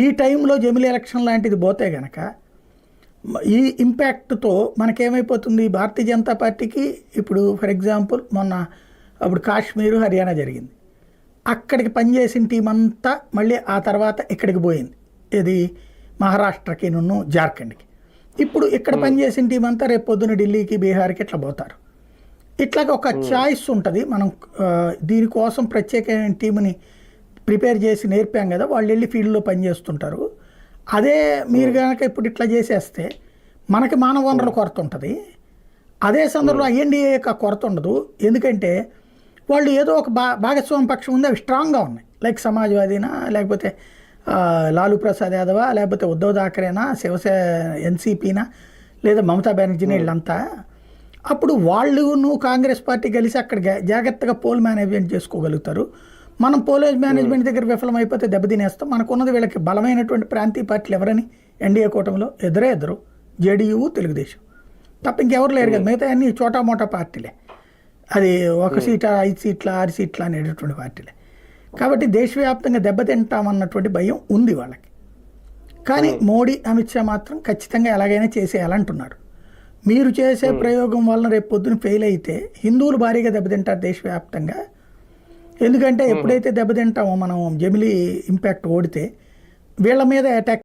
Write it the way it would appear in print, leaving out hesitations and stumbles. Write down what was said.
ఈ టైంలో జమిలీ ఎలక్షన్ లాంటిది పోతే గనక ఈ ఇంపాక్ట్తో మనకేమైపోతుంది, భారతీయ జనతా పార్టీకి ఇప్పుడు ఫర్ ఎగ్జాంపుల్ మొన్న అప్పుడు కాశ్మీరు హర్యానా జరిగింది, అక్కడికి పనిచేసిన టీం అంతా మళ్ళీ ఆ తర్వాత ఇక్కడికి పోయింది, ఇది మహారాష్ట్రకి నున్ను జార్ఖండ్కి. ఇప్పుడు ఇక్కడ పనిచేసిన టీం అంతా రేపు పొద్దున ఢిల్లీకి బీహార్కి ఇట్లా పోతారు. ఇట్లాగ ఒక చాయిస్ ఉంటుంది. మనం దీనికోసం ప్రత్యేకమైన టీంని ప్రిపేర్ చేసి నేర్పాం కదా, వాళ్ళు వెళ్ళి ఫీల్డ్లో పనిచేస్తుంటారు. అదే మీరు కనుక ఇప్పుడు ఇట్లా చేసేస్తే మనకి మానవ వనరుల కొరత ఉంటుంది. అదే సందర్భంలో ఐఎన్డీఏ యొక్క కొరత ఉండదు. ఎందుకంటే వాళ్ళు ఏదో ఒక భాగస్వామ్య పక్షం ఉంది, అవి స్ట్రాంగ్గా ఉన్నాయి. లైక్ సమాజ్వాదీనా, లేకపోతే లాలూ ప్రసాద్ యాదవా, లేకపోతే ఉద్ధవ్ థాకరేనా, శివసేన ఎన్సీపీనా, లేదా మమతా బెనర్జీని, వీళ్ళంతా. అప్పుడు వాళ్ళు కాంగ్రెస్ పార్టీ కలిసి అక్కడ జాగ్రత్తగా పోల్ మేనేజ్మెంట్ చేసుకోగలుగుతారు. మనం పోల్ మేనేజ్మెంట్ దగ్గర విఫలమైపోతే దెబ్బతినేస్తాం. మనకున్నది వీళ్ళకి బలమైనటువంటి ప్రాంతీయ పార్టీలు ఎవరని ఎన్డీఏ కూటమిలో ఇద్దరు, జేడీయూ, తెలుగుదేశం తప్ప ఇంకెవరు లేరు కదా. మిగతా అన్ని చోటా మోటా పార్టీలే. అది 1 సీట 5 సీట్ల 6 సీట్ల అనేటటువంటి పార్టీలే. కాబట్టి దేశవ్యాప్తంగా దెబ్బతింటామన్నటువంటి భయం ఉంది వాళ్ళకి. కానీ మోడీ, అమిత్ షా మాత్రం ఖచ్చితంగా ఎలాగైనా చేసేయాలంటున్నారు. మీరు చేసే ప్రయోగం వలన రేపు పొద్దున ఫెయిల్ అయితే హిందువులు భారీగా దెబ్బతింటారు దేశవ్యాప్తంగా. ఎందుకంటే ఎప్పుడైతే దెబ్బతింటామో మనం, జమిలీ ఇంపాక్ట్ ఓడితే వీళ్ళ మీద అటాక్